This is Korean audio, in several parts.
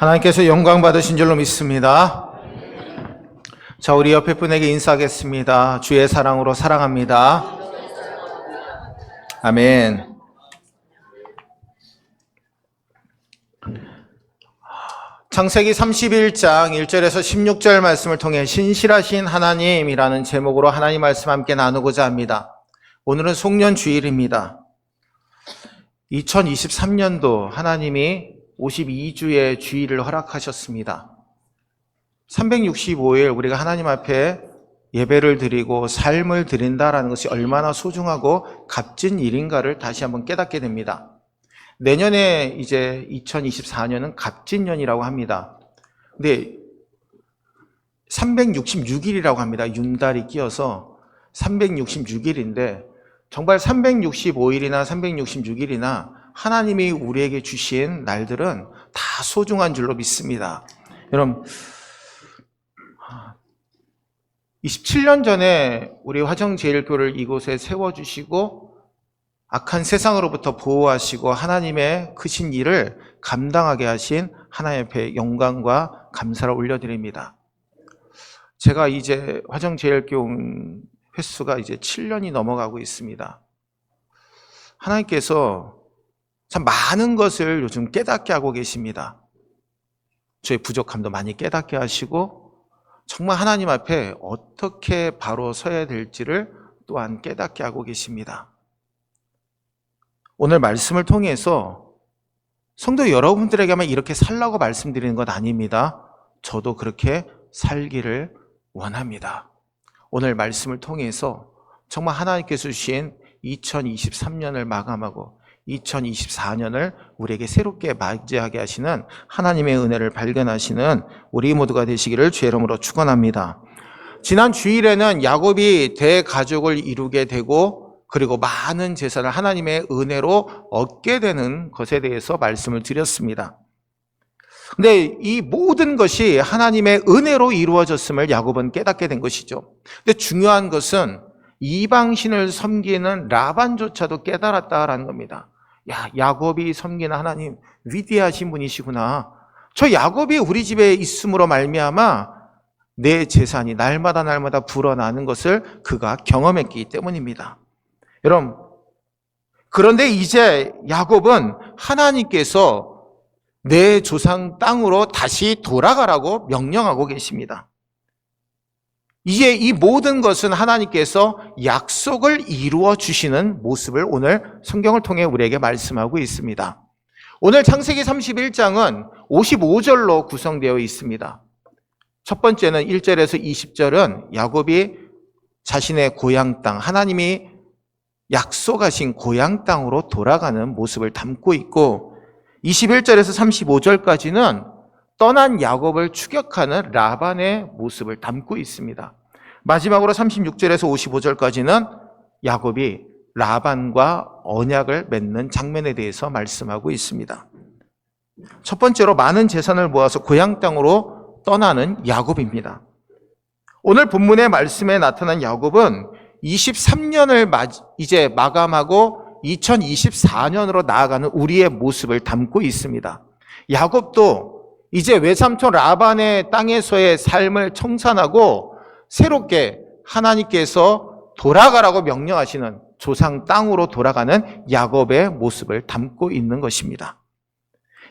하나님께서 영광 받으신 줄로 믿습니다. 자, 우리 옆에 분에게 인사하겠습니다. 주의 사랑으로 사랑합니다. 아멘. 창세기 31장 1절에서 16절 말씀을 통해 신실하신 하나님이라는 제목으로 하나님 말씀 함께 나누고자 합니다. 오늘은 송년주일입니다. 2023년도 하나님이 52주의 주일을 허락하셨습니다. 365일 우리가 하나님 앞에 예배를 드리고 삶을 드린다라는 것이 얼마나 소중하고 값진 일인가를 다시 한번 깨닫게 됩니다. 내년에 이제 2024년은 갑진년이라고 합니다. 근데 366일이라고 합니다. 윤달이 끼어서 366일인데 정말 365일이나 366일이나 하나님이 우리에게 주신 날들은 다 소중한 줄로 믿습니다. 여러분, 27년 전에 우리 화정제일교를 이곳에 세워주시고 악한 세상으로부터 보호하시고 하나님의 크신 일을 감당하게 하신 하나님 앞에 영광과 감사를 올려드립니다. 제가 이제 화정제일교 온 횟수가 이제 7년이 넘어가고 있습니다. 하나님께서 참 많은 것을 요즘 깨닫게 하고 계십니다. 저의 부족함도 많이 깨닫게 하시고 정말 하나님 앞에 어떻게 바로 서야 될지를 또한 깨닫게 하고 계십니다. 오늘 말씀을 통해서 성도 여러분들에게만 이렇게 살라고 말씀드리는 것 아닙니다. 저도 그렇게 살기를 원합니다. 오늘 말씀을 통해서 정말 하나님께서 주신 2023년을 마감하고 2024년을 우리에게 새롭게 맞이하게 하시는 하나님의 은혜를 발견하시는 우리 모두가 되시기를 주의 이름으로 축원합니다. 지난 주일에는 야곱이 대가족을 이루게 되고 그리고 많은 재산을 하나님의 은혜로 얻게 되는 것에 대해서 말씀을 드렸습니다. 근데 이 모든 것이 하나님의 은혜로 이루어졌음을 야곱은 깨닫게 된 것이죠. 근데 중요한 것은 이방신을 섬기는 라반조차도 깨달았다라는 겁니다. 야, 야곱이 섬기는 하나님 위대하신 분이시구나. 저 야곱이 우리 집에 있음으로 말미암아 내 재산이 날마다 불어나는 것을 그가 경험했기 때문입니다. 여러분, 그런데 이제 야곱은 하나님께서 내 조상 땅으로 다시 돌아가라고 명령하고 계십니다. 이제 이 모든 것은 하나님께서 약속을 이루어 주시는 모습을 오늘 성경을 통해 우리에게 말씀하고 있습니다. 오늘 창세기 31장은 55절로 구성되어 있습니다. 첫 번째는 1절에서 20절은 야곱이 자신의 고향 땅, 하나님이 약속하신 고향 땅으로 돌아가는 모습을 담고 있고 21절에서 35절까지는 떠난 야곱을 추격하는 라반의 모습을 담고 있습니다. 마지막으로 36절에서 55절까지는 야곱이 라반과 언약을 맺는 장면에 대해서 말씀하고 있습니다. 첫 번째로 많은 재산을 모아서 고향 땅으로 떠나는 야곱입니다. 오늘 본문의 말씀에 나타난 야곱은 23년을 이제 마감하고 2024년으로 나아가는 우리의 모습을 담고 있습니다. 야곱도 이제 외삼촌 라반의 땅에서의 삶을 청산하고 새롭게 하나님께서 돌아가라고 명령하시는 조상 땅으로 돌아가는 야곱의 모습을 담고 있는 것입니다.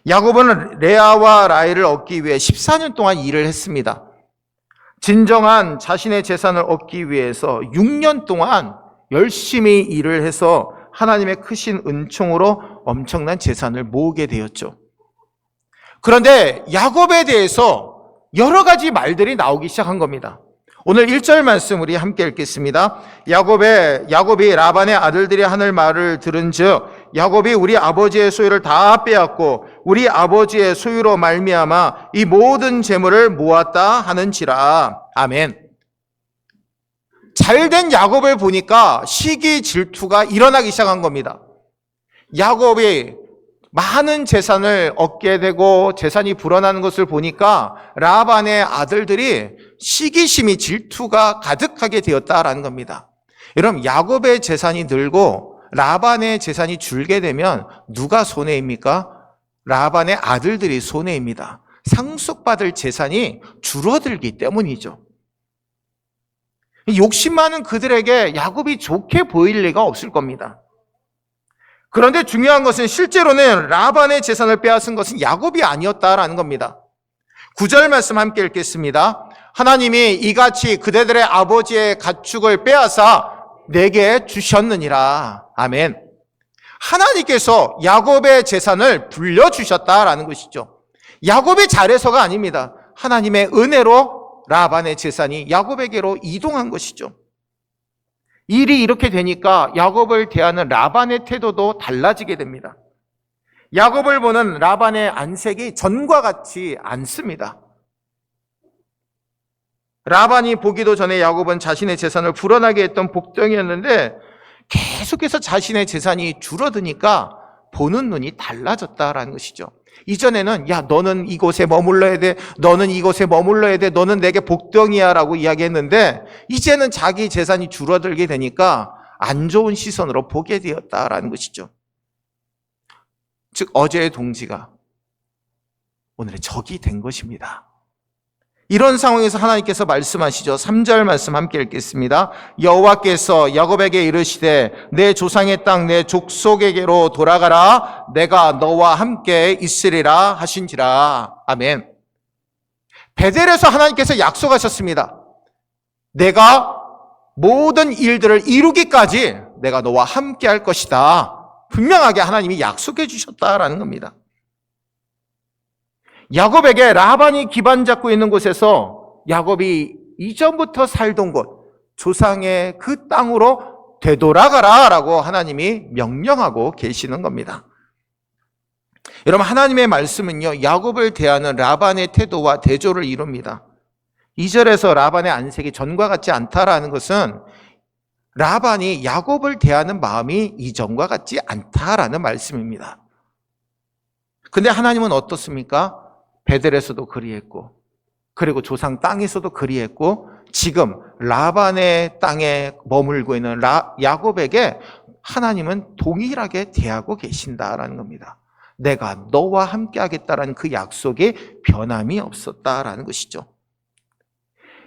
야곱은 레아와 라헬을 얻기 위해 14년 동안 일을 했습니다. 진정한 자신의 재산을 얻기 위해서 6년 동안 열심히 일을 해서 하나님의 크신 은총으로 엄청난 재산을 모으게 되었죠. 그런데 야곱에 대해서 여러 가지 말들이 나오기 시작한 겁니다. 오늘 1절 말씀 우리 함께 읽겠습니다. 야곱이 라반의 아들들이 하는 말을 들은즉 야곱이 우리 아버지의 소유를 다 빼앗고 우리 아버지의 소유로 말미암아 이 모든 재물을 모았다 하는지라. 아멘. 잘된 야곱을 보니까 시기 질투가 일어나기 시작한 겁니다. 야곱이 많은 재산을 얻게 되고 재산이 불어나는 것을 보니까 라반의 아들들이 시기심이 질투가 가득하게 되었다라는 겁니다. 여러분, 야곱의 재산이 늘고 라반의 재산이 줄게 되면 누가 손해입니까? 라반의 아들들이 손해입니다. 상속받을 재산이 줄어들기 때문이죠. 욕심 많은 그들에게 야곱이 좋게 보일 리가 없을 겁니다. 그런데 중요한 것은 실제로는 라반의 재산을 빼앗은 것은 야곱이 아니었다라는 겁니다. 9절 말씀 함께 읽겠습니다. 하나님이 이같이 그대들의 아버지의 가축을 빼앗아 내게 주셨느니라. 아멘. 하나님께서 야곱의 재산을 불려주셨다라는 것이죠. 야곱이 잘해서가 아닙니다. 하나님의 은혜로 라반의 재산이 야곱에게로 이동한 것이죠. 일이 이렇게 되니까 야곱을 대하는 라반의 태도도 달라지게 됩니다. 야곱을 보는 라반의 안색이 전과 같지 않습니다. 라반이 보기도 전에 야곱은 자신의 재산을 불어나게 했던 복덩이였는데 계속해서 자신의 재산이 줄어드니까 보는 눈이 달라졌다라는 것이죠. 이전에는 야 너는 이곳에 머물러야 돼, 너는 이곳에 머물러야 돼, 너는 내게 복덩이야 라고 이야기했는데 이제는 자기 재산이 줄어들게 되니까 안 좋은 시선으로 보게 되었다라는 것이죠. 즉 어제의 동지가 오늘의 적이 된 것입니다. 이런 상황에서 하나님께서 말씀하시죠. 3절 말씀 함께 읽겠습니다. 여호와께서 야곱에게 이르시되 내 조상의 땅 내 족속에게로 돌아가라. 내가 너와 함께 있으리라 하신지라. 아멘. 베델에서 하나님께서 약속하셨습니다. 내가 모든 일들을 이루기까지 내가 너와 함께 할 것이다. 분명하게 하나님이 약속해 주셨다라는 겁니다. 야곱에게 라반이 기반 잡고 있는 곳에서 야곱이 이전부터 살던 곳, 조상의 그 땅으로 되돌아가라 라고 하나님이 명령하고 계시는 겁니다. 여러분, 하나님의 말씀은요, 야곱을 대하는 라반의 태도와 대조를 이룹니다. 2절에서 라반의 안색이 전과 같지 않다라는 것은 라반이 야곱을 대하는 마음이 이전과 같지 않다라는 말씀입니다. 근데 하나님은 어떻습니까? 베델에서도 그리했고, 그리고 조상 땅에서도 그리했고, 지금 라반의 땅에 머물고 있는 야곱에게 하나님은 동일하게 대하고 계신다라는 겁니다. 내가 너와 함께 하겠다라는 그 약속이 변함이 없었다라는 것이죠.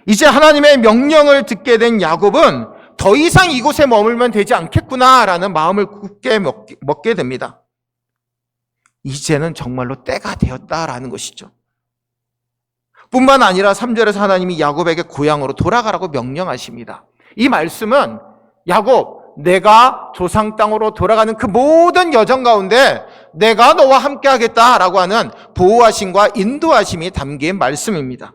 이제 하나님의 명령을 듣게 된 야곱은 더 이상 이곳에 머물면 되지 않겠구나라는 마음을 굳게 먹게 됩니다. 이제는 정말로 때가 되었다라는 것이죠. 뿐만 아니라 3절에서 하나님이 야곱에게 고향으로 돌아가라고 명령하십니다. 이 말씀은 야곱, 내가 조상 땅으로 돌아가는 그 모든 여정 가운데 내가 너와 함께 하겠다라고 하는 보호하심과 인도하심이 담긴 말씀입니다.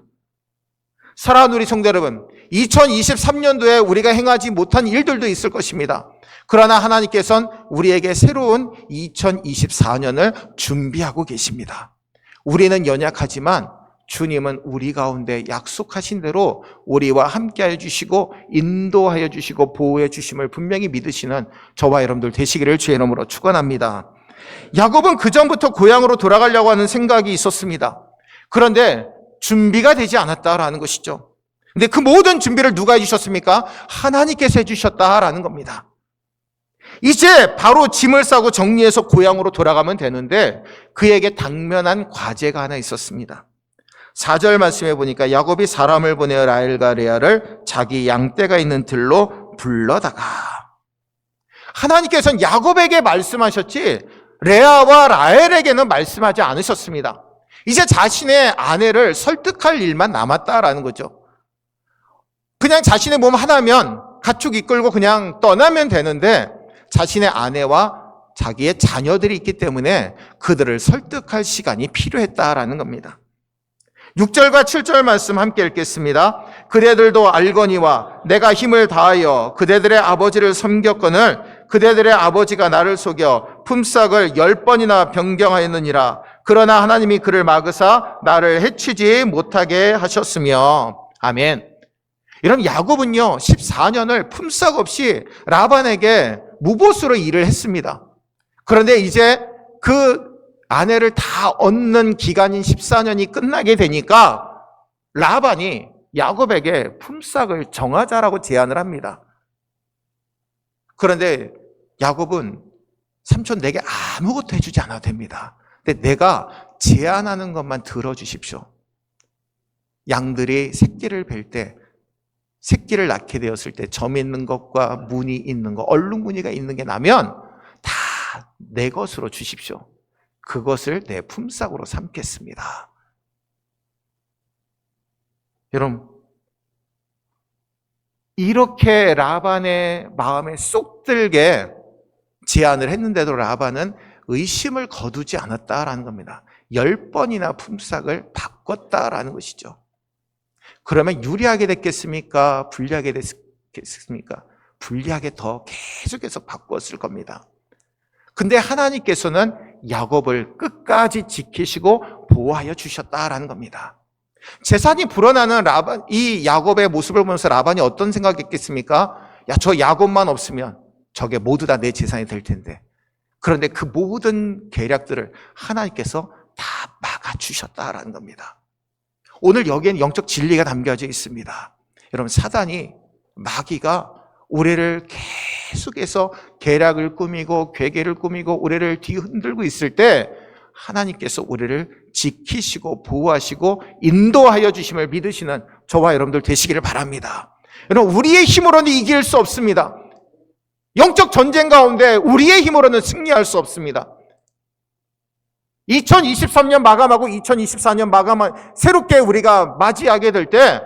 사랑하는 우리 성도 여러분, 2023년도에 우리가 행하지 못한 일들도 있을 것입니다. 그러나 하나님께서는 우리에게 새로운 2024년을 준비하고 계십니다. 우리는 연약하지만 주님은 우리 가운데 약속하신 대로 우리와 함께하여 주시고 인도하여 주시고 보호해 주심을 분명히 믿으시는 저와 여러분들 되시기를 주의 이름으로 축원합니다. 야곱은 그전부터 고향으로 돌아가려고 하는 생각이 있었습니다. 그런데 준비가 되지 않았다라는 것이죠. 근데 그 모든 준비를 누가 해주셨습니까? 하나님께서 해주셨다라는 겁니다. 이제 바로 짐을 싸고 정리해서 고향으로 돌아가면 되는데 그에게 당면한 과제가 하나 있었습니다. 4절 말씀해 보니까 야곱이 사람을 보내어 라헬과 레아를 자기 양떼가 있는 들로 불러다가, 하나님께서는 야곱에게 말씀하셨지 레아와 라헬에게는 말씀하지 않으셨습니다. 이제 자신의 아내를 설득할 일만 남았다라는 거죠. 그냥 자신의 몸 하나면 가축 이끌고 그냥 떠나면 되는데 자신의 아내와 자기의 자녀들이 있기 때문에 그들을 설득할 시간이 필요했다라는 겁니다. 6절과 7절 말씀 함께 읽겠습니다. 그대들도 알거니와 내가 힘을 다하여 그대들의 아버지를 섬겼거늘 그대들의 아버지가 나를 속여 품삯을 10번이나 변경하였느니라. 그러나 하나님이 그를 막으사 나를 해치지 못하게 하셨으며. 아멘. 이런 야곱은요 14년을 품삯 없이 라반에게 무보수로 일을 했습니다. 그런데 이제 그 아내를 다 얻는 기간인 14년이 끝나게 되니까 라반이 야곱에게 품삯을 정하자라고 제안을 합니다. 그런데 야곱은 삼촌 내게 아무것도 해주지 않아도 됩니다. 근데 내가 제안하는 것만 들어주십시오. 양들이 새끼를 뵐 때, 새끼를 낳게 되었을 때 점 있는 것과 무늬 있는 것, 얼룩무늬가 있는 게 나면 다 내 것으로 주십시오. 그것을 내 품삯으로 삼겠습니다. 여러분, 이렇게 라반의 마음에 쏙 들게 제안을 했는데도 라반은 의심을 거두지 않았다라는 겁니다. 10번이나 품삯을 바꿨다라는 것이죠. 그러면 유리하게 됐겠습니까? 불리하게 됐겠습니까? 불리하게 더 계속해서 바꿨을 겁니다. 근데 하나님께서는 야곱을 끝까지 지키시고 보호하여 주셨다라는 겁니다. 재산이 불어나는 이 야곱의 모습을 보면서 라반이 어떤 생각했겠습니까? 야, 저 야곱만 없으면 저게 모두 다 내 재산이 될 텐데. 그런데 그 모든 계략들을 하나님께서 다 막아주셨다라는 겁니다. 오늘 여기에는 영적 진리가 담겨져 있습니다. 여러분, 사단이, 마귀가 우리를 계속해서 계략을 꾸미고 괴계를 꾸미고 우리를 뒤흔들고 있을 때 하나님께서 우리를 지키시고 보호하시고 인도하여 주심을 믿으시는 저와 여러분들 되시기를 바랍니다. 여러분, 우리의 힘으로는 이길 수 없습니다. 영적 전쟁 가운데 우리의 힘으로는 승리할 수 없습니다. 2023년 마감하고 2024년 마감한 새롭게 우리가 맞이하게 될 때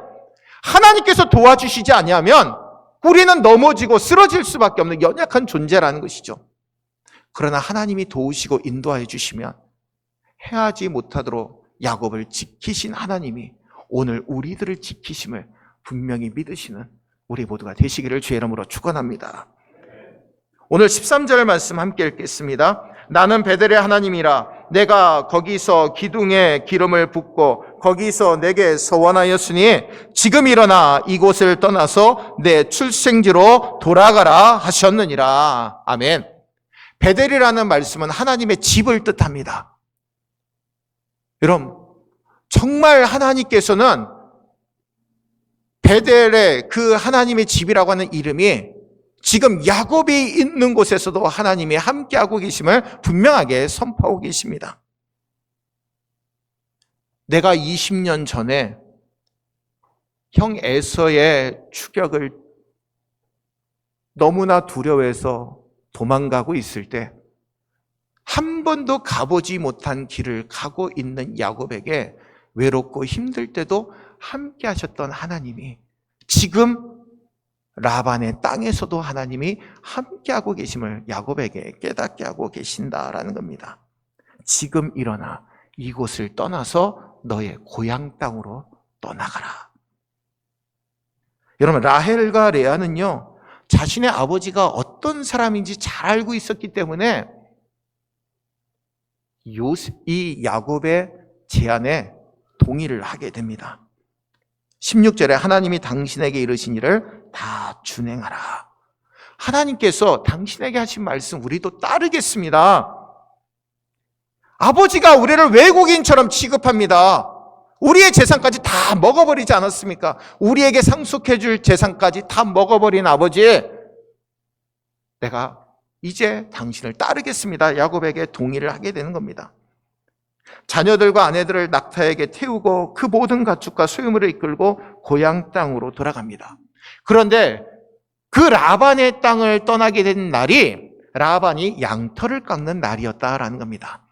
하나님께서 도와주시지 아니하면 우리는 넘어지고 쓰러질 수밖에 없는 연약한 존재라는 것이죠. 그러나 하나님이 도우시고 인도하여 주시면 해하지 못하도록 야곱을 지키신 하나님이 오늘 우리들을 지키심을 분명히 믿으시는 우리 모두가 되시기를 주의 이름으로 축원합니다. 오늘 13절 말씀 함께 읽겠습니다. 나는 베델의 하나님이라 내가 거기서 기둥에 기름을 붓고 거기서 내게 서원하였으니 지금 일어나 이곳을 떠나서 내 출생지로 돌아가라 하셨느니라. 아멘. 베델이라는 말씀은 하나님의 집을 뜻합니다. 여러분, 정말 하나님께서는 베델의 그 하나님의 집이라고 하는 이름이 지금 야곱이 있는 곳에서도 하나님이 함께하고 계심을 분명하게 선포하고 계십니다. 내가 20년 전에 형 에서의 추격을 너무나 두려워해서 도망가고 있을 때 한 번도 가보지 못한 길을 가고 있는 야곱에게 외롭고 힘들 때도 함께 하셨던 하나님이 지금 라반의 땅에서도 하나님이 함께하고 계심을 야곱에게 깨닫게 하고 계신다라는 겁니다. 지금 일어나 이곳을 떠나서 너의 고향 땅으로 떠나가라. 여러분, 라헬과 레아는요, 자신의 아버지가 어떤 사람인지 잘 알고 있었기 때문에 이 야곱의 제안에 동의를 하게 됩니다. 16절에 하나님이 당신에게 이르신 일을 다 준행하라. 하나님께서 당신에게 하신 말씀 우리도 따르겠습니다. 아버지가 우리를 외국인처럼 취급합니다. 우리의 재산까지 다 먹어버리지 않았습니까? 우리에게 상속해 줄 재산까지 다 먹어버린 아버지, 내가 이제 당신을 따르겠습니다. 야곱에게 동의를 하게 되는 겁니다. 자녀들과 아내들을 낙타에게 태우고 그 모든 가축과 소유물을 이끌고 고향 땅으로 돌아갑니다. 그런데 그 라반의 땅을 떠나게 된 날이 라반이 양털을 깎는 날이었다라는 겁니다.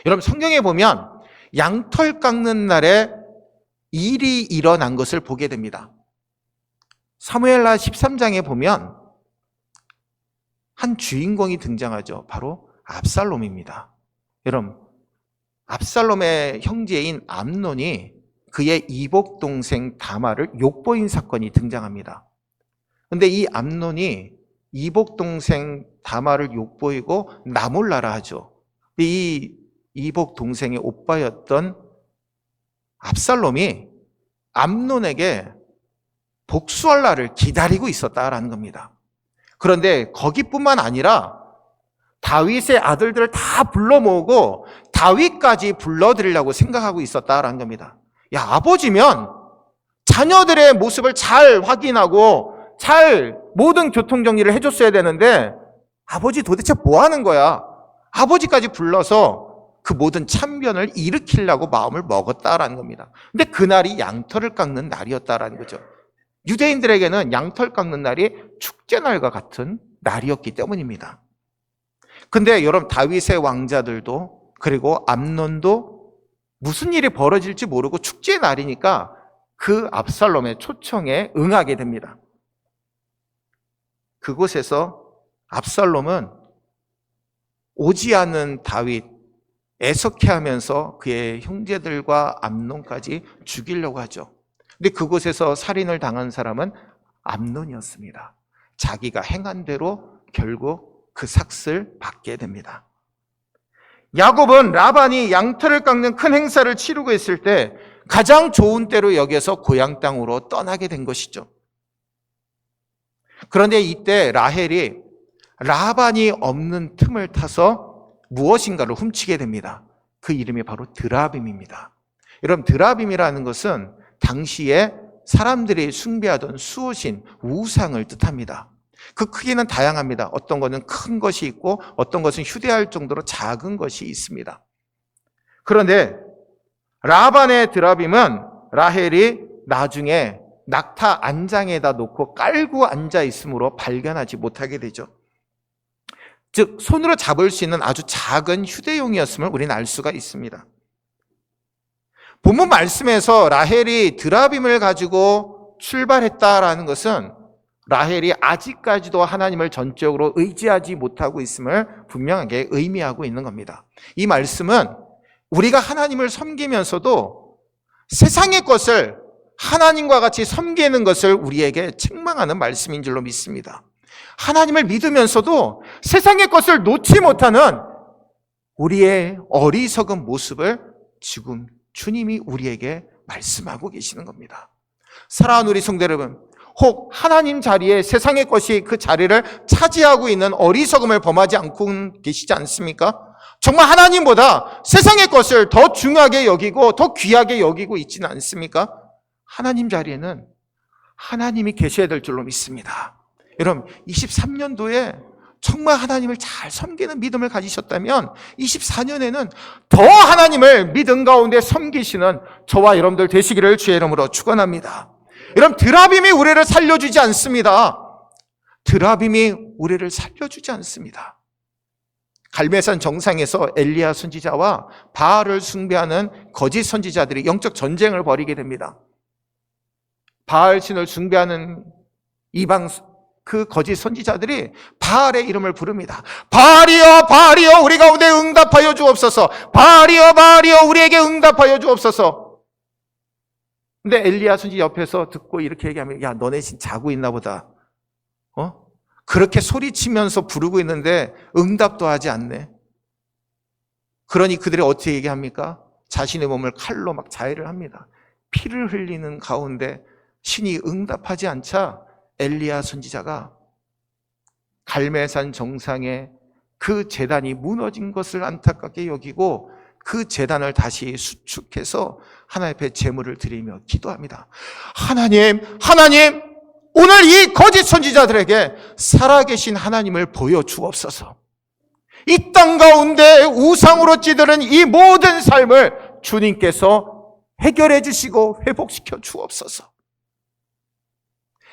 여러분, 성경에 보면 양털 깎는 날에 일이 일어난 것을 보게 됩니다. 사무엘하 13장에 보면 한 주인공이 등장하죠. 바로 압살롬입니다. 여러분, 압살롬의 형제인 암논이 그의 이복 동생 다말을 욕보인 사건이 등장합니다. 그런데 이 암논이 이복 동생 다말을 욕보이고 나몰라라 하죠. 이 이복 동생의 오빠였던 압살롬이 암논에게 복수할 날을 기다리고 있었다라는 겁니다. 그런데 거기뿐만 아니라 다윗의 아들들을 다 불러 모으고 다윗까지 불러들이려고 생각하고 있었다라는 겁니다. 야, 아버지면 자녀들의 모습을 잘 확인하고 잘 모든 교통정리를 해줬어야 되는데 아버지 도대체 뭐 하는 거야? 아버지까지 불러서 그 모든 참변을 일으키려고 마음을 먹었다라는 겁니다. 근데 그날이 양털을 깎는 날이었다라는 거죠. 유대인들에게는 양털 깎는 날이 축제날과 같은 날이었기 때문입니다. 근데 여러분, 다윗의 왕자들도 그리고 암논도 무슨 일이 벌어질지 모르고 축제의 날이니까 그 압살롬의 초청에 응하게 됩니다. 그곳에서 압살롬은 오지 않은 다윗 애석해하면서 그의 형제들과 암논까지 죽이려고 하죠. 근데 그곳에서 살인을 당한 사람은 암논이었습니다. 자기가 행한 대로 결국 그 삭을 받게 됩니다. 야곱은 라반이 양털을 깎는 큰 행사를 치르고 있을 때 가장 좋은 때로 여겨서 고향 땅으로 떠나게 된 것이죠. 그런데 이때 라헬이 라반이 없는 틈을 타서 무엇인가를 훔치게 됩니다. 그 이름이 바로 드라빔입니다. 여러분, 드라빔이라는 것은 당시에 사람들이 숭배하던 수호신, 우상을 뜻합니다. 그 크기는 다양합니다. 어떤 것은 큰 것이 있고 어떤 것은 휴대할 정도로 작은 것이 있습니다. 그런데 라반의 드라빔은 라헬이 나중에 낙타 안장에다 놓고 깔고 앉아 있으므로 발견하지 못하게 되죠. 즉, 손으로 잡을 수 있는 아주 작은 휴대용이었음을 우리는 알 수가 있습니다. 본문 말씀에서 라헬이 드라빔을 가지고 출발했다라는 것은 라헬이 아직까지도 하나님을 전적으로 의지하지 못하고 있음을 분명하게 의미하고 있는 겁니다. 이 말씀은 우리가 하나님을 섬기면서도 세상의 것을 하나님과 같이 섬기는 것을 우리에게 책망하는 말씀인 줄로 믿습니다. 하나님을 믿으면서도 세상의 것을 놓지 못하는 우리의 어리석은 모습을 지금 주님이 우리에게 말씀하고 계시는 겁니다. 사랑하는 우리 성도 여러분, 혹 하나님 자리에 세상의 것이 그 자리를 차지하고 있는 어리석음을 범하지 않고 계시지 않습니까? 정말 하나님보다 세상의 것을 더 중요하게 여기고 더 귀하게 여기고 있지는 않습니까? 하나님 자리에는 하나님이 계셔야 될 줄로 믿습니다. 여러분, 23년도에 정말 하나님을 잘 섬기는 믿음을 가지셨다면 24년에는 더 하나님을 믿음 가운데 섬기시는 저와 여러분들 되시기를 주의 이름으로 축원합니다. 여러분, 드라빔이 우리를 살려주지 않습니다. 드라빔이 우리를 살려주지 않습니다. 갈멜산 정상에서 엘리야 선지자와 바알을 숭배하는 거짓 선지자들이 영적 전쟁을 벌이게 됩니다. 바알 신을 숭배하는 이방 그 거짓 선지자들이 바알의 이름을 부릅니다. 바알이여, 바알이여, 우리 가운데 응답하여 주옵소서. 바알이여, 바알이여, 우리에게 응답하여 주옵소서. 근데 엘리야 선지 옆에서 듣고 이렇게 얘기하면, 야, 너네 지금 자고 있나 보다. 그렇게 소리치면서 부르고 있는데 응답도 하지 않네. 그러니 그들이 어떻게 얘기합니까? 자신의 몸을 칼로 막 자해를 합니다. 피를 흘리는 가운데 신이 응답하지 않자 엘리야 선지자가 갈멜산 정상에 그 제단이 무너진 것을 안타깝게 여기고 그 제단을 다시 수축해서 하나님 앞에 제물을 드리며 기도합니다. 하나님, 하나님, 오늘 이 거짓 선지자들에게 살아계신 하나님을 보여주옵소서. 이 땅 가운데 우상으로 찌드는 이 모든 삶을 주님께서 해결해 주시고 회복시켜 주옵소서.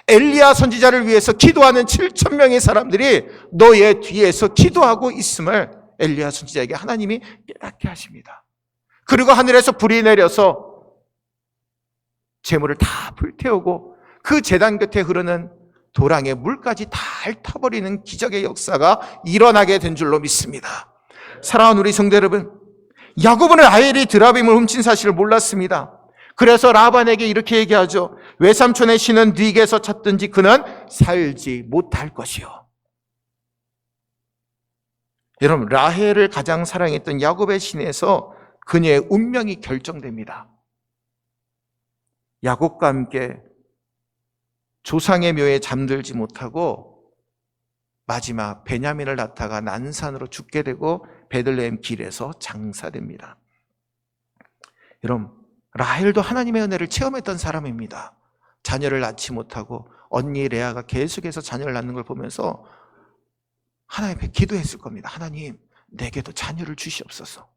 엘리야 선지자를 위해서 기도하는 7,000명의 사람들이 너의 뒤에서 기도하고 있음을 엘리야 선지자에게 하나님이 깨닫게 하십니다. 그리고 하늘에서 불이 내려서 재물을 다 불태우고 그 제단 곁에 흐르는 도랑의 물까지 다 핥아버리는 기적의 역사가 일어나게 된 줄로 믿습니다. 사랑하는 우리 성도 여러분, 야곱은 라헬이 드라빔을 훔친 사실을 몰랐습니다. 그래서 라반에게 이렇게 얘기하죠. 외삼촌의 신은 네게서 찾든지 그는 살지 못할 것이요. 여러분, 라헬을 가장 사랑했던 야곱의 신에서 그녀의 운명이 결정됩니다. 야곱과 함께 조상의 묘에 잠들지 못하고 마지막 베냐민을 낳다가 난산으로 죽게 되고 베들레헴 길에서 장사됩니다. 여러분, 라헬도 하나님의 은혜를 체험했던 사람입니다. 자녀를 낳지 못하고 언니 레아가 계속해서 자녀를 낳는 걸 보면서 하나님 앞에 기도했을 겁니다. 하나님, 내게도 자녀를 주시옵소서.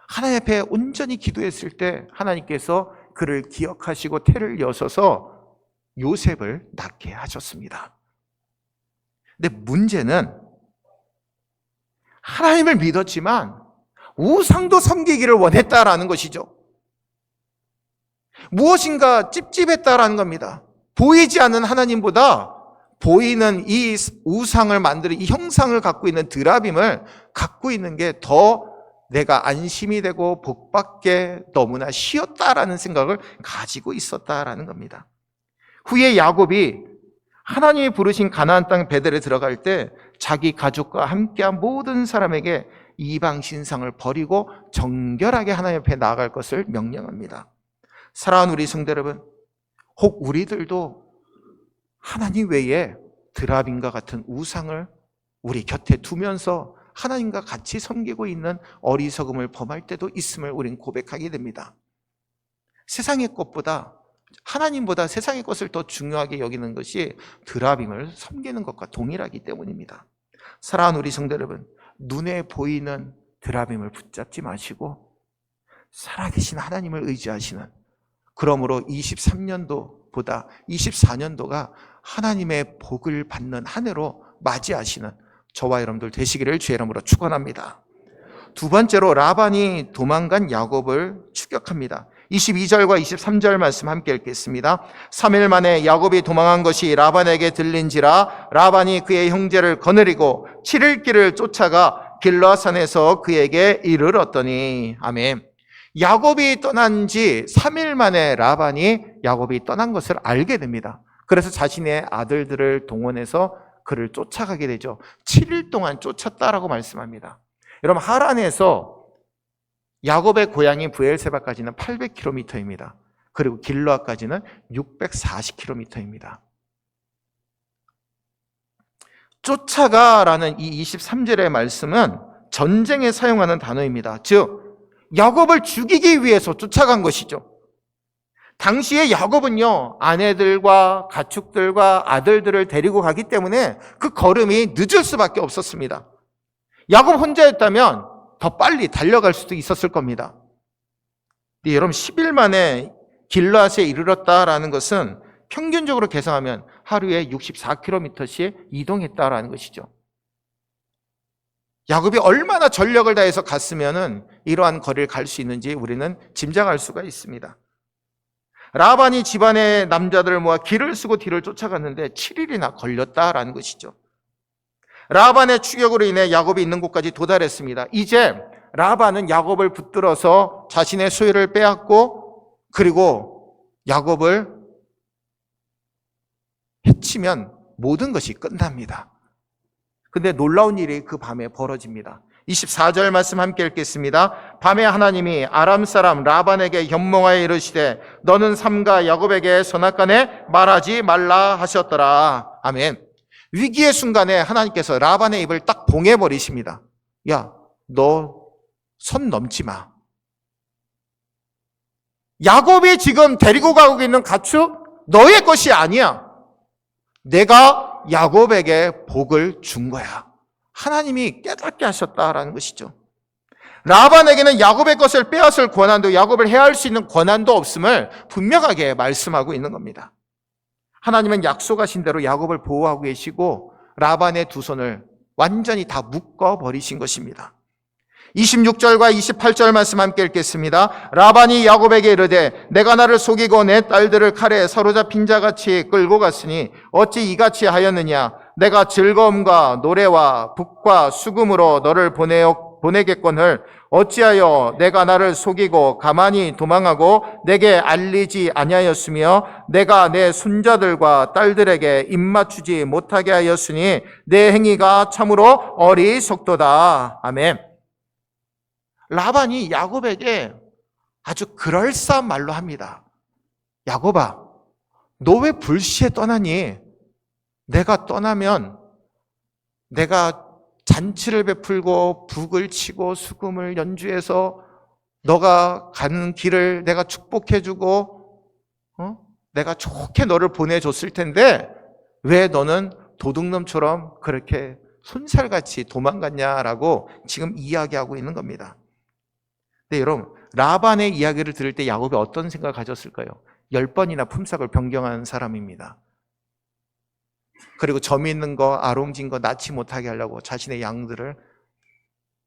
하나님 앞에 온전히 기도했을 때 하나님께서 그를 기억하시고 태를 여셔서 요셉을 낳게 하셨습니다. 근데 문제는 하나님을 믿었지만 우상도 섬기기를 원했다라는 것이죠. 무엇인가 찝찝했다라는 겁니다. 보이지 않는 하나님보다 보이는 이 우상을 만드는 이 형상을 갖고 있는 드라빔을 갖고 있는 게 더 내가 안심이 되고 복받게 너무나 쉬웠다라는 생각을 가지고 있었다라는 겁니다. 후에 야곱이 하나님이 부르신 가나안 땅 베델에 들어갈 때 자기 가족과 함께한 모든 사람에게 이방 신상을 버리고 정결하게 하나님 앞에 나아갈 것을 명령합니다. 사랑하는 우리 성도 여러분, 혹 우리들도 하나님 외에 드라빔과 같은 우상을 우리 곁에 두면서 하나님과 같이 섬기고 있는 어리석음을 범할 때도 있음을 우리는 고백하게 됩니다. 세상의 것보다, 하나님보다 세상의 것을 더 중요하게 여기는 것이 드라빔을 섬기는 것과 동일하기 때문입니다. 사랑하는 우리 성도 여러분, 눈에 보이는 드라빔을 붙잡지 마시고 살아계신 하나님을 의지하시는, 그러므로 23년도보다 24년도가 하나님의 복을 받는 한 해로 맞이하시는 저와 여러분들 되시기를 주의 이름으로 축원합니다. 두 번째로 라반이 도망간 야곱을 추격합니다. 22절과 23절 말씀 함께 읽겠습니다. 3일 만에 야곱이 도망한 것이 라반에게 들린지라 라반이 그의 형제를 거느리고 7일 길을 쫓아가 길르앗산에서 그에게 이르렀더니. 아멘. 야곱이 떠난 지 3일 만에 라반이 야곱이 떠난 것을 알게 됩니다. 그래서 자신의 아들들을 동원해서 그를 쫓아가게 되죠. 7일 동안 쫓았다라고 말씀합니다. 여러분, 하란에서 야곱의 고향인 브엘세바까지는 800km입니다. 그리고 길르앗까지는 640km입니다. 쫓아가라는 이 23절의 말씀은 전쟁에 사용하는 단어입니다. 즉 야곱을 죽이기 위해서 쫓아간 것이죠. 당시에 야곱은요, 아내들과 가축들과 아들들을 데리고 가기 때문에 그 걸음이 늦을 수밖에 없었습니다. 야곱 혼자였다면 더 빨리 달려갈 수도 있었을 겁니다. 근데 여러분, 10일 만에 길르앗에 이르렀다라는 것은 평균적으로 계산하면 하루에 64km씩 이동했다라는 것이죠. 야곱이 얼마나 전력을 다해서 갔으면 이러한 거리를 갈 수 있는지 우리는 짐작할 수가 있습니다. 라반이 집안의 남자들을 모아 길을 쓰고 뒤를 쫓아갔는데 7일이나 걸렸다라는 것이죠. 라반의 추격으로 인해 야곱이 있는 곳까지 도달했습니다. 이제 라반은 야곱을 붙들어서 자신의 소유를 빼앗고 그리고 야곱을 해치면 모든 것이 끝납니다. 근데 놀라운 일이 그 밤에 벌어집니다. 24절 말씀 함께 읽겠습니다. 밤에 하나님이 아람 사람 라반에게 현몽하여 이르시되 너는 삼가 야곱에게 선악간에 말하지 말라 하셨더라. 아멘. 위기의 순간에 하나님께서 라반의 입을 딱 봉해버리십니다. 야, 너 선 넘지 마. 야곱이 지금 데리고 가고 있는 가축 너의 것이 아니야. 내가 야곱에게 복을 준 거야. 하나님이 깨닫게 하셨다라는 것이죠. 라반에게는 야곱의 것을 빼앗을 권한도, 야곱을 해할 수 있는 권한도 없음을 분명하게 말씀하고 있는 겁니다. 하나님은 약속하신 대로 야곱을 보호하고 계시고 라반의 두 손을 완전히 다 묶어버리신 것입니다. 26절과 28절 말씀 함께 읽겠습니다. 라반이 야곱에게 이르되 내가 나를 속이고 내 딸들을 칼에 사로잡힌 자같이 끌고 갔으니 어찌 이같이 하였느냐. 내가 즐거움과 노래와 북과 수금으로 너를 보내겠거늘 어찌하여 내가 나를 속이고 가만히 도망하고 내게 알리지 아니하였으며 내가 내 손자들과 딸들에게 입맞추지 못하게 하였으니 내 행위가 참으로 어리석도다. 아멘. 라반이 야곱에게 아주 그럴싸한 말로 합니다. 야곱아, 너 왜 불시에 떠나니? 내가 떠나면 내가 잔치를 베풀고 북을 치고 수금을 연주해서 너가 가는 길을 내가 축복해주고 내가 좋게 너를 보내줬을 텐데 왜 너는 도둑놈처럼 그렇게 손살같이 도망갔냐라고 지금 이야기하고 있는 겁니다. 근데 여러분, 라반의 이야기를 들을 때 야곱이 어떤 생각을 가졌을까요? 10번이나 품삯을 변경한 사람입니다. 그리고 점 있는 거, 아롱진 거 낳지 못하게 하려고 자신의 양들을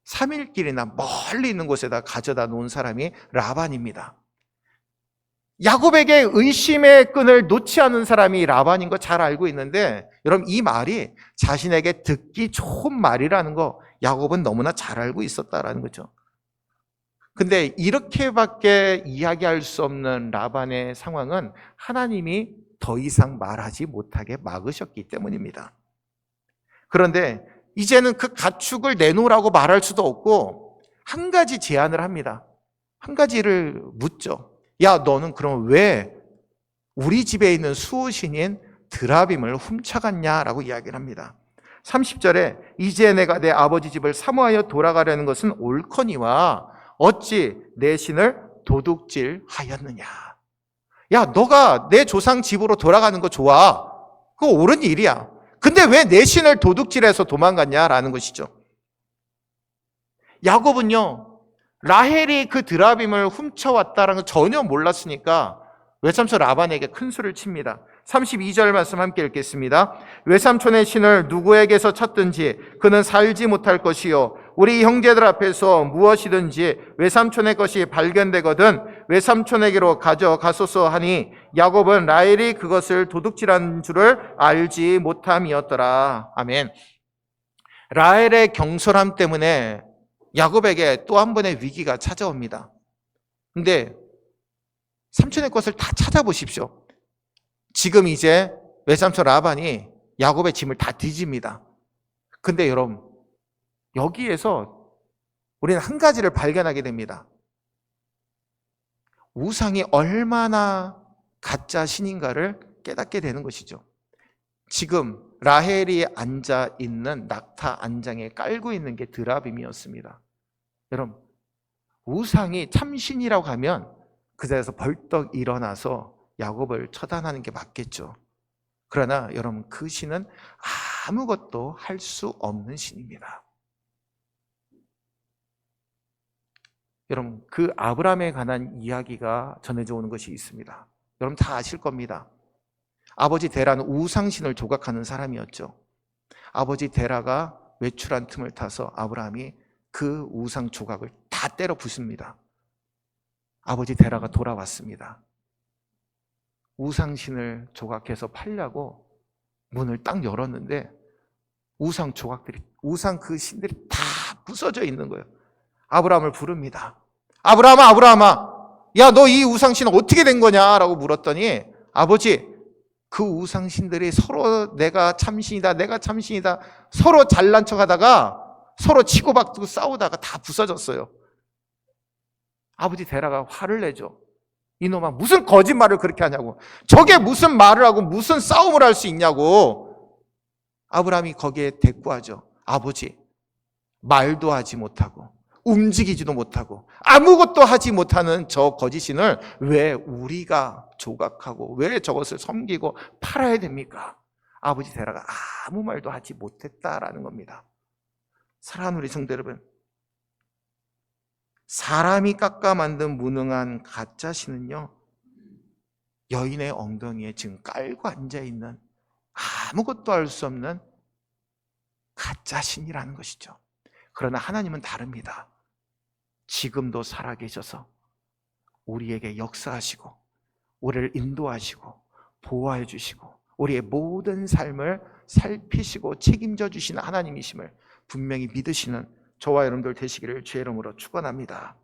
3일길이나 멀리 있는 곳에다 가져다 놓은 사람이 라반입니다. 야곱에게 의심의 끈을 놓지 않은 사람이 라반인 거 잘 알고 있는데, 여러분, 이 말이 자신에게 듣기 좋은 말이라는 거 야곱은 너무나 잘 알고 있었다라는 거죠. 근데 이렇게밖에 이야기할 수 없는 라반의 상황은 하나님이 더 이상 말하지 못하게 막으셨기 때문입니다. 그런데 이제는 그 가축을 내놓으라고 말할 수도 없고 한 가지 제안을 합니다. 한 가지를 묻죠. 야, 너는 그럼 왜 우리 집에 있는 수호신인 드라빔을 훔쳐갔냐라고 이야기를 합니다. 30절에 이제 내가 내 아버지 집을 사모하여 돌아가려는 것은 옳거니와 어찌 내 신을 도둑질하였느냐. 야, 너가 내 조상 집으로 돌아가는 거 좋아. 그거 옳은 일이야. 근데 왜 내 신을 도둑질해서 도망갔냐라는 것이죠. 야곱은요, 라헬이 그 드라빔을 훔쳐왔다는 걸 전혀 몰랐으니까 외삼촌 라반에게 큰 수를 칩니다. 32절 말씀 함께 읽겠습니다. 외삼촌의 신을 누구에게서 찾든지 그는 살지 못할 것이요 우리 형제들 앞에서 무엇이든지 외삼촌의 것이 발견되거든 외삼촌에게로 가져가소서 하니 야곱은 라헬이 그것을 도둑질한 줄을 알지 못함이었더라. 아멘. 라헬의 경솔함 때문에 야곱에게 또 한 번의 위기가 찾아옵니다. 근데 삼촌의 것을 다 찾아보십시오. 지금 이제 외삼촌 라반이 야곱의 짐을 다 뒤집니다. 근데 여러분, 여기에서 우리는 한 가지를 발견하게 됩니다. 우상이 얼마나 가짜 신인가를 깨닫게 되는 것이죠. 지금 라헬이 앉아 있는 낙타 안장에 깔고 있는 게 드라빔이었습니다. 여러분, 우상이 참신이라고 하면 그 자리에서 벌떡 일어나서 야곱을 처단하는 게 맞겠죠. 그러나 여러분, 그 신은 아무것도 할 수 없는 신입니다. 여러분, 그 아브라함에 관한 이야기가 전해져 오는 것이 있습니다. 여러분 다 아실 겁니다. 아버지 데라는 우상신을 조각하는 사람이었죠. 아버지 데라가 외출한 틈을 타서 아브라함이 그 우상 조각을 다 때려 부숩니다. 아버지 데라가 돌아왔습니다. 우상신을 조각해서 팔려고 문을 딱 열었는데 우상 조각들이, 우상 그 신들이 다 부서져 있는 거예요. 아브라함을 부릅니다. 아브라함아, 아브라함아, 야, 너 이 우상신 어떻게 된 거냐라고 물었더니 아버지, 그 우상신들이 서로 내가 참신이다, 내가 참신이다 서로 잘난 척하다가 서로 치고받고 싸우다가 다 부서졌어요. 아버지 데라가 화를 내죠. 이놈아, 무슨 거짓말을 그렇게 하냐고. 저게 무슨 말을 하고 무슨 싸움을 할 수 있냐고. 아브라함이 거기에 대꾸하죠. 아버지, 말도 하지 못하고 움직이지도 못하고 아무것도 하지 못하는 저 거짓신을 왜 우리가 조각하고 왜 저것을 섬기고 팔아야 됩니까? 아버지 데라가 아무 말도 하지 못했다라는 겁니다. 사랑하는 우리 성도 여러분, 사람이 깎아 만든 무능한 가짜 신은요, 여인의 엉덩이에 지금 깔고 앉아있는 아무것도 할 수 없는 가짜 신이라는 것이죠. 그러나 하나님은 다릅니다. 지금도 살아계셔서 우리에게 역사하시고 우리를 인도하시고 보호해 주시고 우리의 모든 삶을 살피시고 책임져 주시는 하나님이심을 분명히 믿으시는 저와 여러분들 되시기를 주의 이름으로 축원합니다.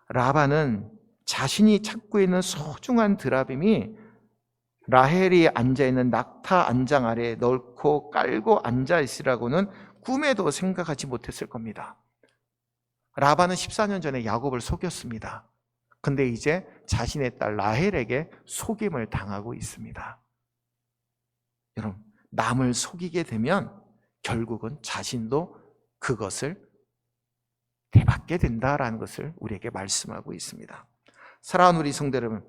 라반은 자신이 찾고 있는 소중한 드라빔이 라헬이 앉아있는 낙타 안장 아래에 넓고 깔고 앉아있으라고는 꿈에도 생각하지 못했을 겁니다. 라반은 14년 전에 야곱을 속였습니다. 근데 이제 자신의 딸 라헬에게 속임을 당하고 있습니다. 여러분, 남을 속이게 되면 결국은 자신도 그것을 대받게 된다라는 것을 우리에게 말씀하고 있습니다. 사랑하는 우리 성도 여러분,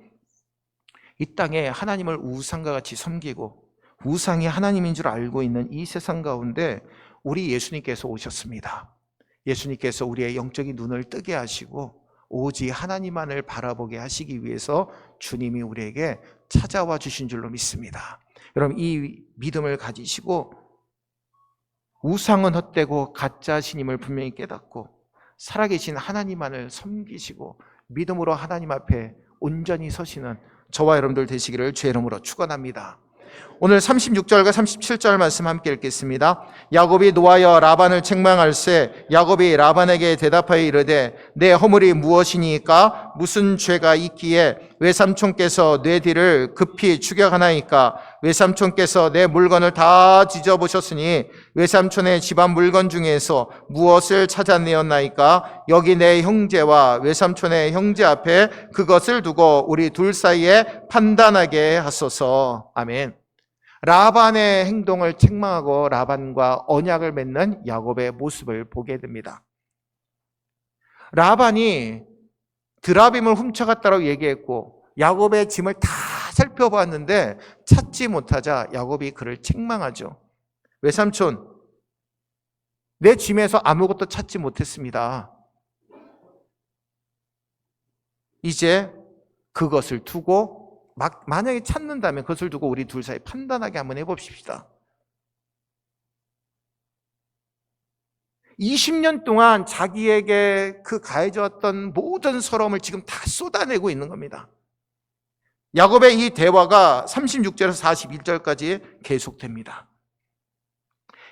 이 땅에 하나님을 우상과 같이 섬기고 우상이 하나님인 줄 알고 있는 이 세상 가운데 우리 예수님께서 오셨습니다. 예수님께서 우리의 영적인 눈을 뜨게 하시고 오직 하나님만을 바라보게 하시기 위해서 주님이 우리에게 찾아와 주신 줄로 믿습니다. 여러분, 이 믿음을 가지시고 우상은 헛되고 가짜 신임을 분명히 깨닫고 살아계신 하나님만을 섬기시고 믿음으로 하나님 앞에 온전히 서시는 저와 여러분들 되시기를 주의 이름으로 축원합니다. 오늘 36절과 37절 말씀 함께 읽겠습니다. 야곱이 노하여 라반을 책망할세 야곱이 라반에게 대답하여 이르되 내 허물이 무엇이니까 무슨 죄가 있기에 외삼촌께서 내 뒤를 급히 추격하나이까 외삼촌께서 내 물건을 다 뒤져보셨으니 외삼촌의 집안 물건 중에서 무엇을 찾아내었나이까 여기 내 형제와 외삼촌의 형제 앞에 그것을 두고 우리 둘 사이에 판단하게 하소서. 아멘. 라반의 행동을 책망하고 라반과 언약을 맺는 야곱의 모습을 보게 됩니다. 라반이 드라빔을 훔쳐갔다고 얘기했고 야곱의 짐을 다 살펴봤는데 찾지 못하자 야곱이 그를 책망하죠. 외삼촌, 내 짐에서 아무것도 찾지 못했습니다. 이제 그것을 두고 만약에 찾는다면 그것을 두고 우리 둘 사이 판단하게 한번 해봅시다. 20년 동안 자기에게 그 가해졌던 모든 서러움을 지금 다 쏟아내고 있는 겁니다. 야곱의 이 대화가 36절에서 41절까지 계속됩니다.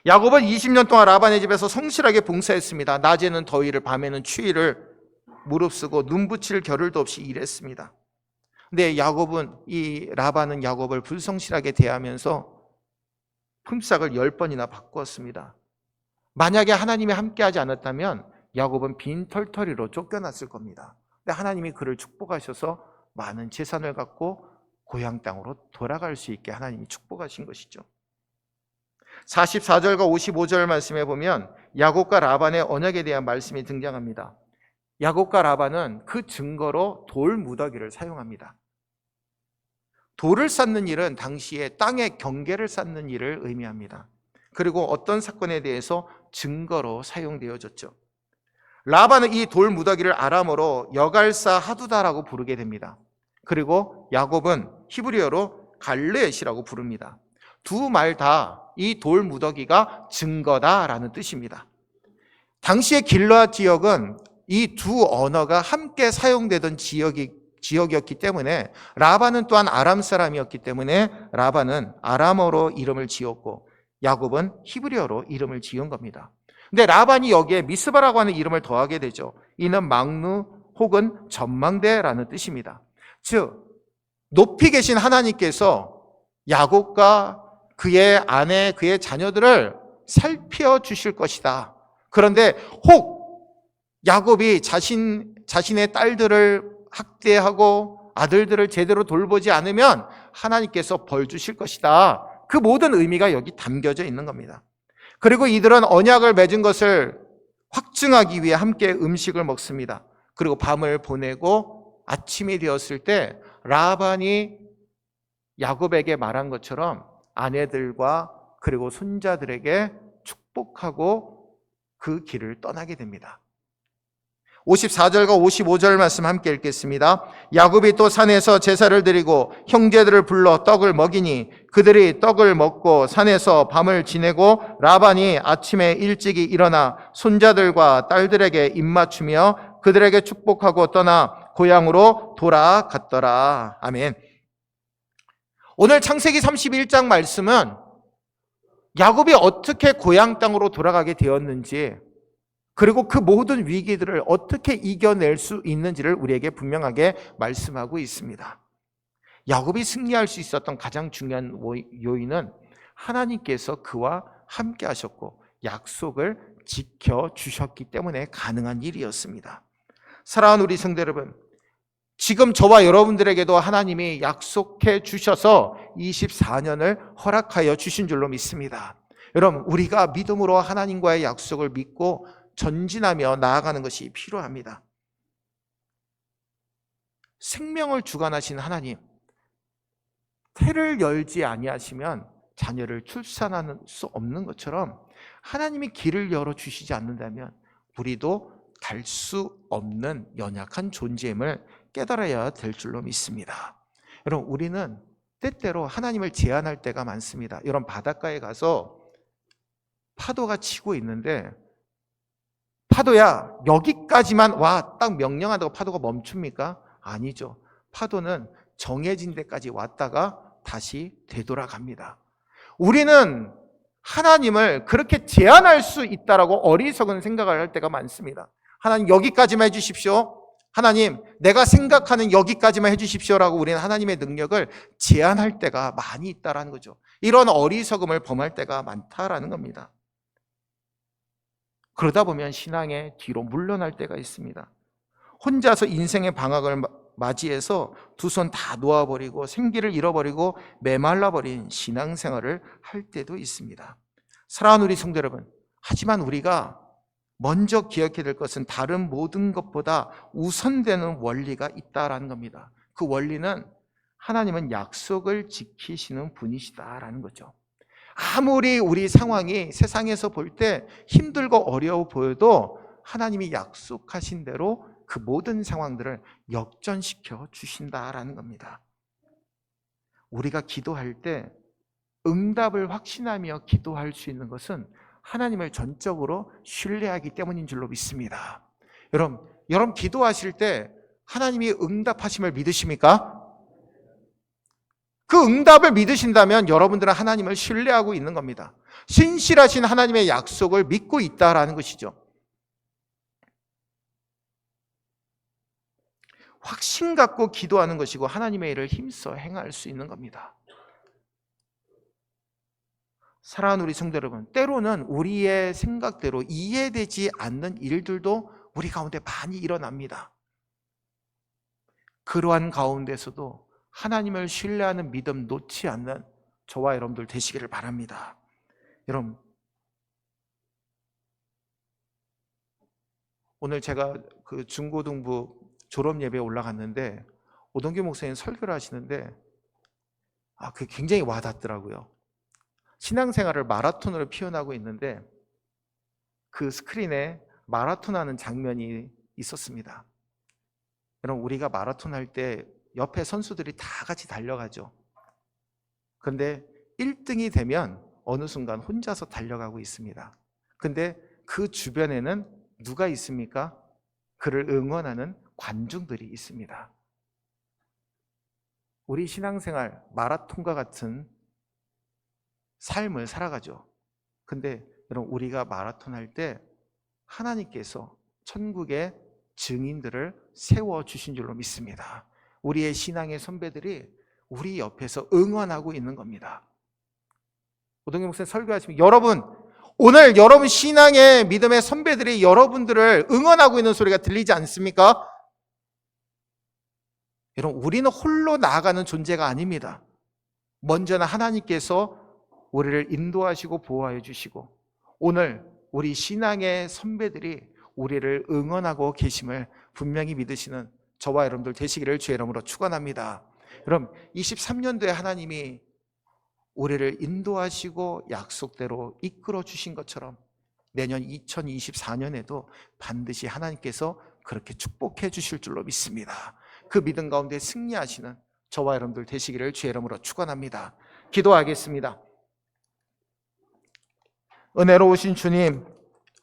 야곱은 20년 동안 라반의 집에서 성실하게 봉사했습니다. 낮에는 더위를, 밤에는 추위를 무릅쓰고 눈붙일 겨를도 없이 일했습니다. 근데 이 라반은 야곱을 불성실하게 대하면서 품삯을 10번이나 바꾸었습니다. 만약에 하나님이 함께하지 않았다면 야곱은 빈털터리로 쫓겨났을 겁니다. 근데 하나님이 그를 축복하셔서 많은 재산을 갖고 고향 땅으로 돌아갈 수 있게 하나님이 축복하신 것이죠. 44절과 55절 말씀에 보면 야곱과 라반의 언약에 대한 말씀이 등장합니다. 야곱과 라반은 그 증거로 돌 무더기를 사용합니다. 돌을 쌓는 일은 당시에 땅의 경계를 쌓는 일을 의미합니다. 그리고 어떤 사건에 대해서 증거로 사용되어졌죠. 라반은 이 돌 무더기를 아람어로 여갈사 하두다라고 부르게 됩니다. 그리고 야곱은 히브리어로 갈레엣이라고 부릅니다. 두 말 다 이 돌 무더기가 증거다라는 뜻입니다. 당시의 길르앗 지역은 이 두 언어가 함께 사용되던 지역이었기 때문에 라반은 또한 아람 사람이었기 때문에 라반은 아람어로 이름을 지었고 야곱은 히브리어로 이름을 지은 겁니다. 근데 라반이 여기에 미스바라고 하는 이름을 더하게 되죠. 이는 망루 혹은 전망대라는 뜻입니다. 즉 높이 계신 하나님께서 야곱과 그의 아내, 그의 자녀들을 살펴주실 것이다. 그런데 혹 야곱이 자신의 딸들을 학대하고 아들들을 제대로 돌보지 않으면 하나님께서 벌 주실 것이다. 그 모든 의미가 여기 담겨져 있는 겁니다. 그리고 이들은 언약을 맺은 것을 확증하기 위해 함께 음식을 먹습니다. 그리고 밤을 보내고 아침이 되었을 때 라반이 야곱에게 말한 것처럼 아내들과 그리고 손자들에게 축복하고 그 길을 떠나게 됩니다. 54절과 55절 말씀 함께 읽겠습니다. 야곱이 또 산에서 제사를 드리고 형제들을 불러 떡을 먹이니 그들이 떡을 먹고 산에서 밤을 지내고 라반이 아침에 일찍이 일어나 손자들과 딸들에게 입맞추며 그들에게 축복하고 떠나 고향으로 돌아갔더라. 아멘. 오늘 창세기 31장 말씀은 야곱이 어떻게 고향 땅으로 돌아가게 되었는지 그리고 그 모든 위기들을 어떻게 이겨낼 수 있는지를 우리에게 분명하게 말씀하고 있습니다. 야곱이 승리할 수 있었던 가장 중요한 요인은 하나님께서 그와 함께 하셨고 약속을 지켜주셨기 때문에 가능한 일이었습니다. 사랑하는 우리 성도 여러분, 지금 저와 여러분들에게도 하나님이 약속해 주셔서 24년을 허락하여 주신 줄로 믿습니다. 여러분, 우리가 믿음으로 하나님과의 약속을 믿고 전진하며 나아가는 것이 필요합니다. 생명을 주관하신 하나님, 태를 열지 아니하시면 자녀를 출산할 수 없는 것처럼 하나님이 길을 열어주시지 않는다면 우리도 갈 수 없는 연약한 존재임을 깨달아야 될 줄로 믿습니다. 여러분, 우리는 때때로 하나님을 제한할 때가 많습니다. 여러분, 바닷가에 가서 파도가 치고 있는데 파도야 여기까지만 와 딱 명령한다고 파도가 멈춥니까? 아니죠. 파도는 정해진 데까지 왔다가 다시 되돌아갑니다. 우리는 하나님을 그렇게 제한할 수 있다라고 어리석은 생각을 할 때가 많습니다. 하나님 여기까지만 해주십시오. 하나님 내가 생각하는 여기까지만 해주십시오라고 우리는 하나님의 능력을 제한할 때가 많이 있다라는 거죠. 이런 어리석음을 범할 때가 많다라는 겁니다. 그러다 보면 신앙의 뒤로 물러날 때가 있습니다. 혼자서 인생의 방학을 맞이해서 두 손 다 놓아버리고 생기를 잃어버리고 메말라버린 신앙생활을 할 때도 있습니다. 사랑하는 우리 성도 여러분, 하지만 우리가 먼저 기억해야 될 것은 다른 모든 것보다 우선되는 원리가 있다라는 겁니다. 그 원리는 하나님은 약속을 지키시는 분이시다라는 거죠. 아무리 우리 상황이 세상에서 볼 때 힘들고 어려워 보여도 하나님이 약속하신 대로 그 모든 상황들을 역전시켜 주신다라는 겁니다. 우리가 기도할 때 응답을 확신하며 기도할 수 있는 것은 하나님을 전적으로 신뢰하기 때문인 줄로 믿습니다. 여러분 기도하실 때 하나님이 응답하심을 믿으십니까? 그 응답을 믿으신다면 여러분들은 하나님을 신뢰하고 있는 겁니다. 신실하신 하나님의 약속을 믿고 있다라는 것이죠. 확신 갖고 기도하는 것이고 하나님의 일을 힘써 행할 수 있는 겁니다. 사랑하는 우리 성도 여러분, 때로는 우리의 생각대로 이해되지 않는 일들도 우리 가운데 많이 일어납니다. 그러한 가운데서도 하나님을 신뢰하는 믿음 놓지 않는 저와 여러분들 되시기를 바랍니다. 여러분, 오늘 제가 그 중고등부 졸업 예배에 올라갔는데 오동규 목사님 설교를 하시는데 그게 굉장히 와닿더라고요. 신앙생활을 마라톤으로 표현하고 있는데 그 스크린에 마라톤하는 장면이 있었습니다. 여러분, 우리가 마라톤 할 때 옆에 선수들이 다 같이 달려가죠. 그런데 1등이 되면 어느 순간 혼자서 달려가고 있습니다. 근데 그 주변에는 누가 있습니까? 그를 응원하는 관중들이 있습니다. 우리 신앙생활 마라톤과 같은 삶을 살아가죠. 근데 여러분, 우리가 마라톤 할 때 하나님께서 천국의 증인들을 세워주신 줄로 믿습니다. 우리의 신앙의 선배들이 우리 옆에서 응원하고 있는 겁니다. 오동규 목사님 설교하시면 오늘 여러분 신앙의 믿음의 선배들이 여러분들을 응원하고 있는 소리가 들리지 않습니까? 여러분, 우리는 홀로 나아가는 존재가 아닙니다. 먼저는 하나님께서 우리를 인도하시고 보호해 주시고 오늘 우리 신앙의 선배들이 우리를 응원하고 계심을 분명히 믿으시는 저와 여러분들 되시기를 주의 이름으로 축원합니다. 여러분, 23년도에 하나님이 우리를 인도하시고 약속대로 이끌어 주신 것처럼 내년 2024년에도 반드시 하나님께서 그렇게 축복해 주실 줄로 믿습니다. 그 믿음 가운데 승리하시는 저와 여러분들 되시기를 주의 이름으로 축원합니다. 기도하겠습니다. 은혜로우신 주님,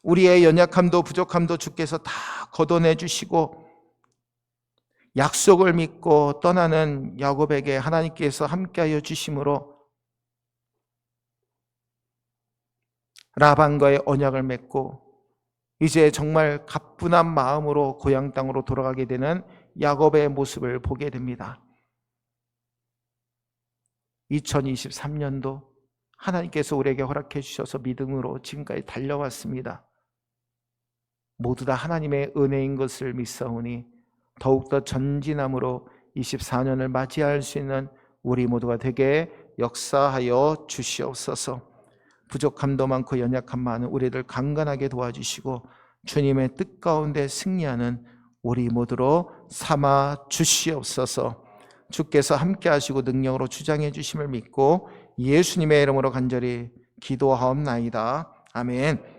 우리의 연약함도 부족함도 주께서 다 걷어내 주시고 약속을 믿고 떠나는 야곱에게 하나님께서 함께하여 주심으로 라반과의 언약을 맺고 이제 정말 가뿐한 마음으로 고향 땅으로 돌아가게 되는 야곱의 모습을 보게 됩니다. 2023년도 하나님께서 우리에게 허락해 주셔서 믿음으로 지금까지 달려왔습니다. 모두 다 하나님의 은혜인 것을 믿사오니 더욱더 전진함으로 24년을 맞이할 수 있는 우리 모두가 되게 역사하여 주시옵소서. 부족함도 많고 연약함 많은 우리를 강건하게 도와주시고 주님의 뜻 가운데 승리하는 우리 모두로 삼아 주시옵소서. 주께서 함께 하시고 능력으로 주장해 주심을 믿고 예수님의 이름으로 간절히 기도하옵나이다. 아멘.